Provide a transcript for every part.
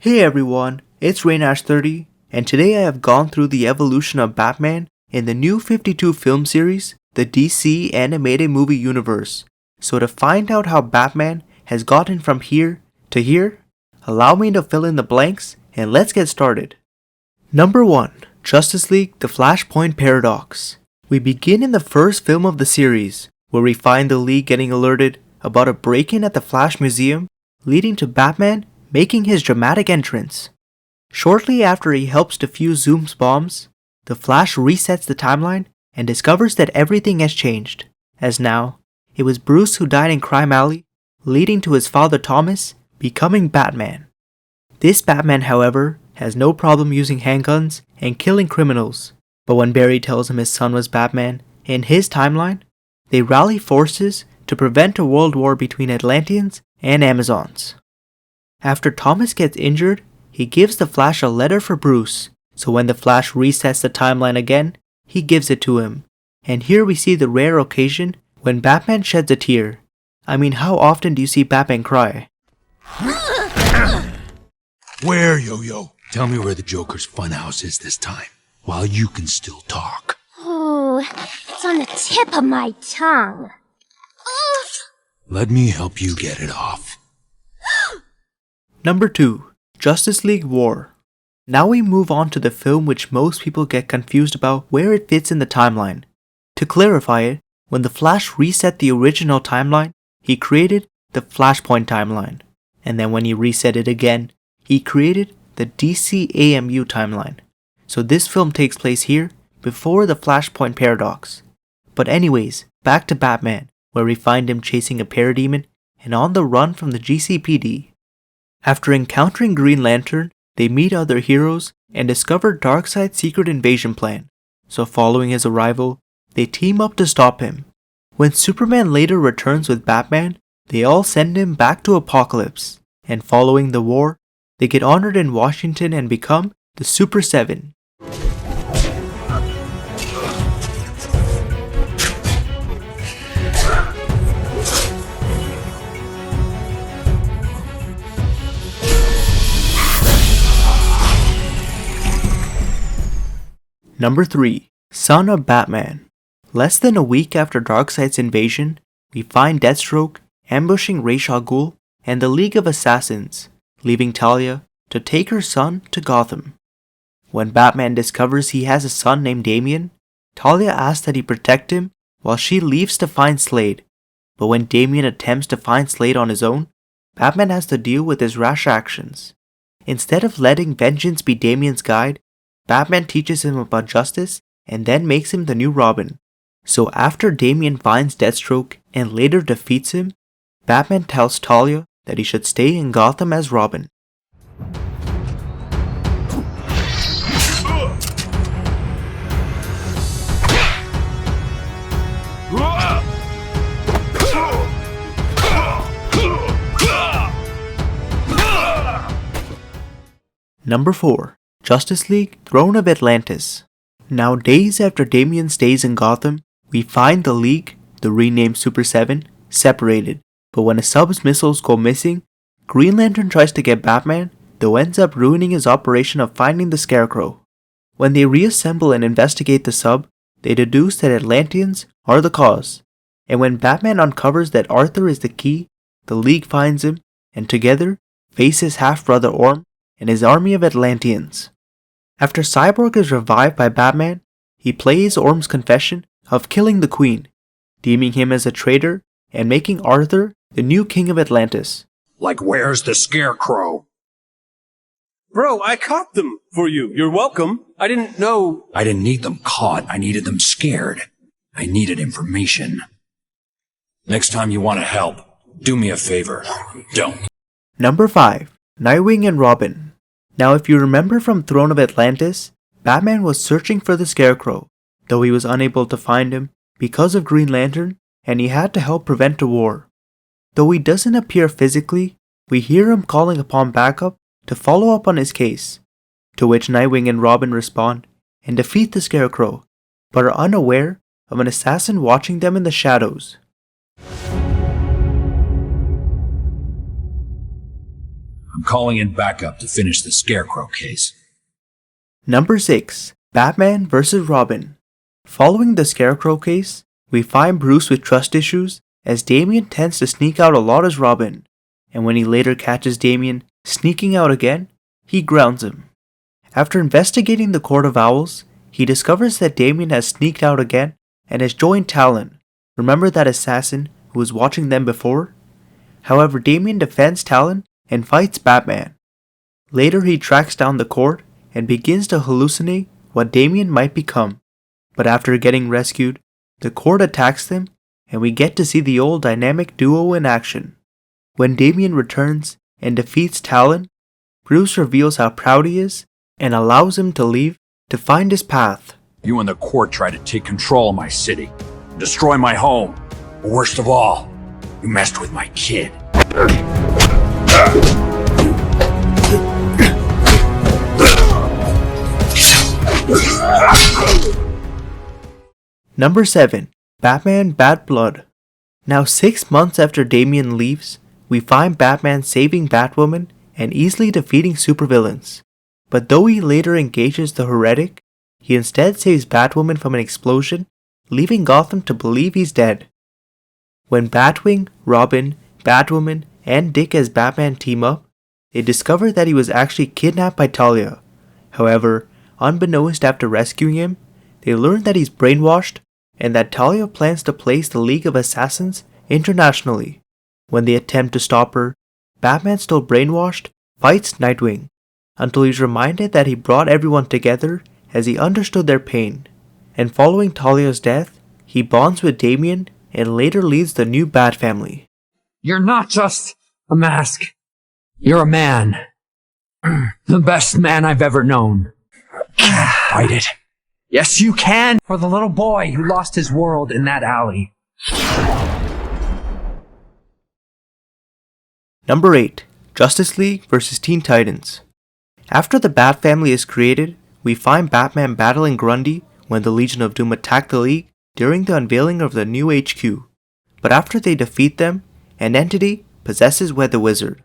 Hey everyone, it's Rainash30, and today I have gone through the evolution of Batman in the new 52 film series, the DC animated movie universe. So to find out how Batman has gotten from here to here, allow me to fill in the blanks and let's get started. Number 1. Justice League The Flashpoint Paradox. We begin in the first film of the series, where we find the League getting alerted about a break-in at the Flash Museum, leading to Batman making his dramatic entrance. Shortly after he helps defuse Zoom's bombs, the Flash resets the timeline and discovers that everything has changed, as now, it was Bruce who died in Crime Alley, leading to his father Thomas becoming Batman. This Batman, however, has no problem using handguns and killing criminals, but when Barry tells him his son was Batman in his timeline, they rally forces to prevent a world war between Atlanteans and Amazons. After Thomas gets injured, he gives the Flash a letter for Bruce, so when the Flash resets the timeline again, he gives it to him. And here we see the rare occasion when Batman sheds a tear. I mean, how often do you see Batman cry? Where, Yo-Yo? Tell me where the Joker's funhouse is this time, while you can still talk. Oh, it's on the tip of my tongue. Let me help you get it off. Number 2. Justice League War. Now we move on to the film which most people get confused about where it fits in the timeline. To clarify it, when the Flash reset the original timeline, he created the Flashpoint timeline. And then when he reset it again, he created the DCAMU timeline. So this film takes place here before the Flashpoint Paradox. But anyways, back to Batman, where we find him chasing a parademon and on the run from the GCPD. After encountering Green Lantern, they meet other heroes and discover Darkseid's secret invasion plan. So following his arrival, they team up to stop him. When Superman later returns with Batman, they all send him back to Apokolips, and following the war, they get honored in Washington and become the Super 7. Number 3. Son of Batman. Less than a week after Darkseid's invasion, we find Deathstroke ambushing Ra's al Ghul and the League of Assassins, leaving Talia to take her son to Gotham. When Batman discovers he has a son named Damian, Talia asks that he protect him while she leaves to find Slade. But when Damian attempts to find Slade on his own, Batman has to deal with his rash actions. Instead of letting vengeance be Damian's guide, Batman teaches him about justice and then makes him the new Robin. So after Damian finds Deathstroke and later defeats him, Batman tells Talia that he should stay in Gotham as Robin. Number 4. Justice League Throne of Atlantis. Now days after Damian stays in Gotham, we find the League, the renamed Super 7, separated. But when a sub's missiles go missing, Green Lantern tries to get Batman, though ends up ruining his operation of finding the Scarecrow. When they reassemble and investigate the sub, they deduce that Atlanteans are the cause. And when Batman uncovers that Arthur is the key, the League finds him, and together face his half-brother Orm and his army of Atlanteans. After Cyborg is revived by Batman, he plays Orm's confession of killing the Queen, deeming him as a traitor and making Arthur the new king of Atlantis. Like, where's the Scarecrow? Bro, I caught them for you. You're welcome. I didn't know. I didn't need them caught. I needed them scared. I needed information. Next time you want to help, do me a favor. Don't. Number 5. Nightwing and Robin. Now if you remember from Throne of Atlantis, Batman was searching for the Scarecrow, though he was unable to find him because of Green Lantern, and he had to help prevent a war. Though he doesn't appear physically, we hear him calling upon backup to follow up on his case, to which Nightwing and Robin respond and defeat the Scarecrow, but are unaware of an assassin watching them in the shadows. I'm calling in backup to finish the Scarecrow case. Number 6. Batman vs. Robin. Following the Scarecrow case, we find Bruce with trust issues as Damian tends to sneak out a lot as Robin, and when he later catches Damian sneaking out again, he grounds him. After investigating the Court of Owls, he discovers that Damian has sneaked out again and has joined Talon. Remember that assassin who was watching them before? However, Damian defends Talon and fights Batman. Later he tracks down the court and begins to hallucinate what Damian might become. But after getting rescued, the court attacks them and we get to see the old dynamic duo in action. When Damian returns and defeats Talon, Bruce reveals how proud he is and allows him to leave to find his path. You and the court tried to take control of my city, destroy my home. But worst of all, you messed with my kid. Number 7. Batman Bad Blood. Now 6 months after Damian leaves, we find Batman saving Batwoman and easily defeating supervillains. But though he later engages the Heretic, he instead saves Batwoman from an explosion, leaving Gotham to believe he's dead. When Batwing, Robin, Batwoman, and Dick as Batman team up, they discover that he was actually kidnapped by Talia. However, unbeknownst after rescuing him, they learn that he's brainwashed and that Talia plans to place the League of Assassins internationally. When they attempt to stop her, Batman, still brainwashed, fights Nightwing, until he's reminded that he brought everyone together as he understood their pain. And following Talia's death, he bonds with Damian and later leads the new Bat family. You're not just a mask. You're a man. The best man I've ever known. Fight it. Yes, you can! For the little boy who lost his world in that alley. Number 8. Justice League vs. Teen Titans. After the Bat family is created, we find Batman battling Grundy when the Legion of Doom attack the League during the unveiling of the new HQ. But after they defeat them, an entity possesses Weather Wizard.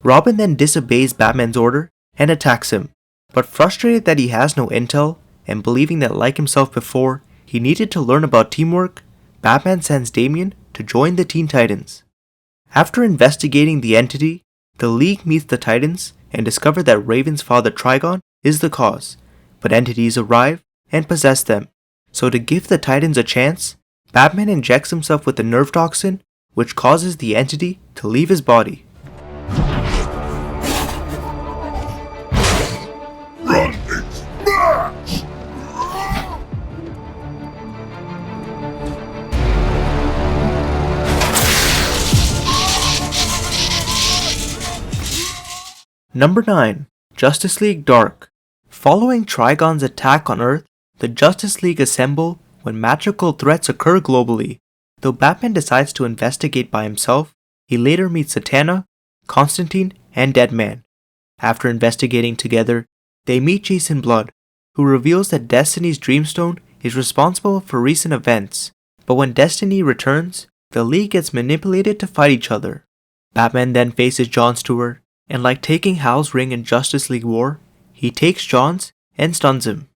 Robin then disobeys Batman's order and attacks him, but frustrated that he has no intel and believing that, like himself before, he needed to learn about teamwork, Batman sends Damian to join the Teen Titans. After investigating the entity, the League meets the Titans and discover that Raven's father Trigon is the cause, but entities arrive and possess them. So to give the Titans a chance, Batman injects himself with the nerve toxin, which causes the entity to leave his body. Number 9. Justice League Dark. Following Trigon's attack on Earth, the Justice League assemble when magical threats occur globally. Though Batman decides to investigate by himself, he later meets Zatanna, Constantine, and Deadman. After investigating together, they meet Jason Blood, who reveals that Destiny's Dreamstone is responsible for recent events. But when Destiny returns, the League gets manipulated to fight each other. Batman then faces John Stewart, and like taking Hal's ring in Justice League War, he takes John's and stuns him.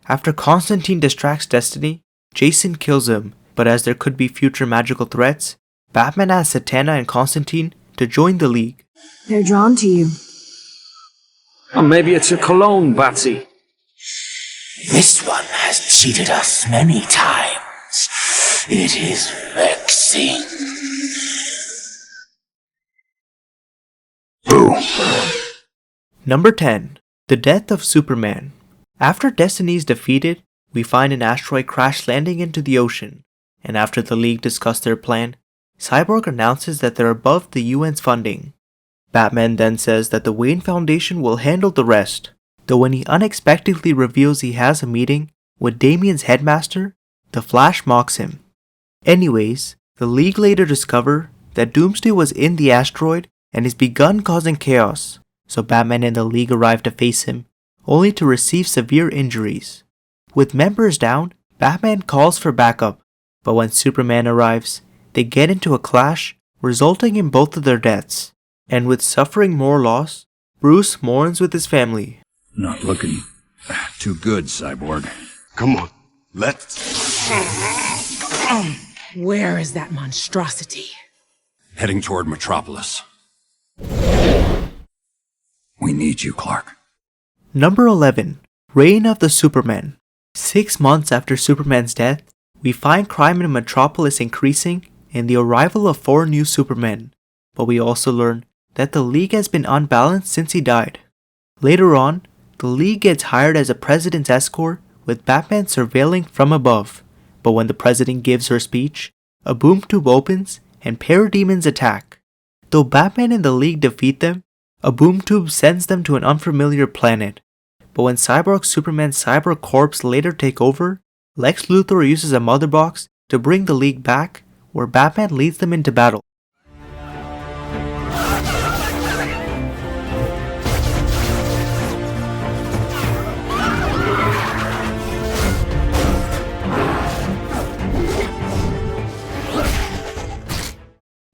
After Constantine distracts Destiny, Jason kills him, but as there could be future magical threats, Batman asks Zatanna and Constantine to join the League. They're drawn to you. Or maybe it's a cologne, Batsy. This one has cheated us many times. It is vexing. Number 10. The Death of Superman. After Destiny is defeated, we find an asteroid crash landing into the ocean, and after the League discuss their plan, Cyborg announces that they're above the UN's funding. Batman then says that the Wayne Foundation will handle the rest, though when he unexpectedly reveals he has a meeting with Damian's headmaster, the Flash mocks him. Anyways, the League later discover that Doomsday was in the asteroid and has begun causing chaos, so Batman and the League arrive to face him, only to receive severe injuries. With members down, Batman calls for backup, but when Superman arrives, they get into a clash, resulting in both of their deaths. And with suffering more loss, Bruce mourns with his family. Not looking too good, Cyborg. Come on, let's... Where is that monstrosity? Heading toward Metropolis. We need you, Clark. Number 11. Reign of the Supermen. 6 months after Superman's death, we find crime in Metropolis increasing and the arrival of 4 new Supermen, but we also learn that the League has been unbalanced since he died. Later on, the League gets hired as a president's escort with Batman surveilling from above, but when the president gives her speech, a boom tube opens and parademons attack. Though Batman and the League defeat them, a boom tube sends them to an unfamiliar planet. But when Cyborg Superman's Cyborg Corps later take over, Lex Luthor uses a mother box to bring the League back, where Batman leads them into battle.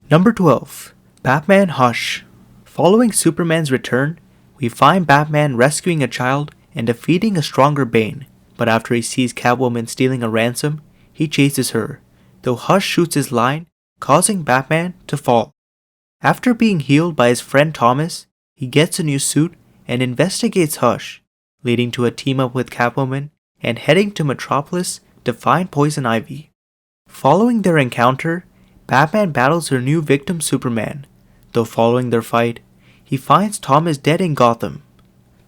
Number 12. Batman Hush. Following Superman's return, we find Batman rescuing a child and defeating a stronger Bane, but after he sees Catwoman stealing a ransom, he chases her, though Hush shoots his line, causing Batman to fall. After being healed by his friend Thomas, he gets a new suit and investigates Hush, leading to a team-up with Catwoman and heading to Metropolis to find Poison Ivy. Following their encounter, Batman battles her new victim Superman, though following their fight, he finds Thomas dead in Gotham.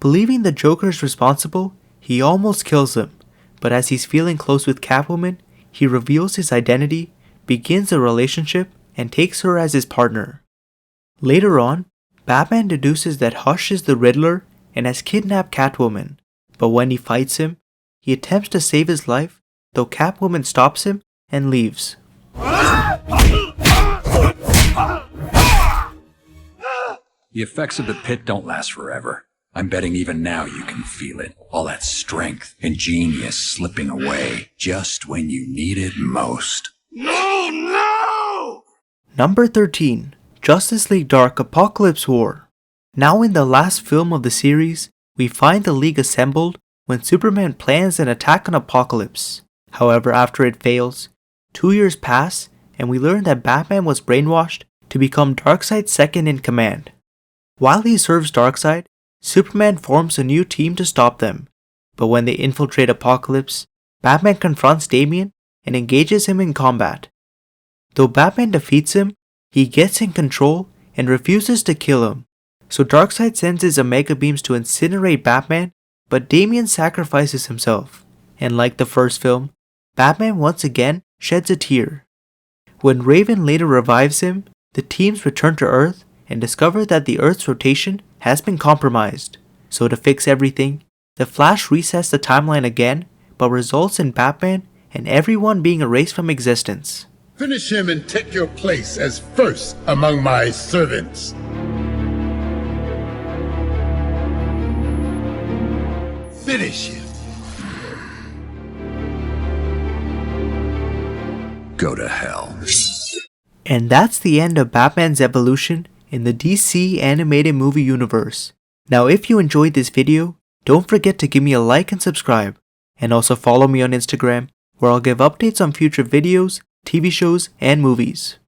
Believing the Joker is responsible, he almost kills him, but as he's feeling close with Catwoman, he reveals his identity, begins a relationship, and takes her as his partner. Later on, Batman deduces that Hush is the Riddler and has kidnapped Catwoman, but when he fights him, he attempts to save his life, though Catwoman stops him and leaves. The effects of the pit don't last forever. I'm betting even now you can feel it. All that strength and genius slipping away just when you need it most. No! Number 13. Justice League Dark Apokolips War. Now in the last film of the series, we find the League assembled when Superman plans an attack on Apokolips. However, after it fails, 2 years pass and we learn that Batman was brainwashed to become Darkseid's second in command. While he serves Darkseid, Superman forms a new team to stop them, but when they infiltrate Apokolips, Batman confronts Damian and engages him in combat. Though Batman defeats him, he gets in control and refuses to kill him, so Darkseid sends his Omega Beams to incinerate Batman, but Damian sacrifices himself, and like the first film, Batman once again sheds a tear. When Raven later revives him, the teams return to Earth and discover that the Earth's rotation has been compromised. So to fix everything, the Flash resets the timeline again, but results in Batman and everyone being erased from existence. Finish him and take your place as first among my servants. Finish him. Go to hell. And that's the end of Batman's evolution in the DC animated movie universe. Now if you enjoyed this video, don't forget to give me a like and subscribe, and also follow me on Instagram, where I'll give updates on future videos, TV shows, and movies.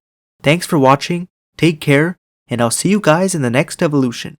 Thanks for watching, take care, and I'll see you guys in the next evolution.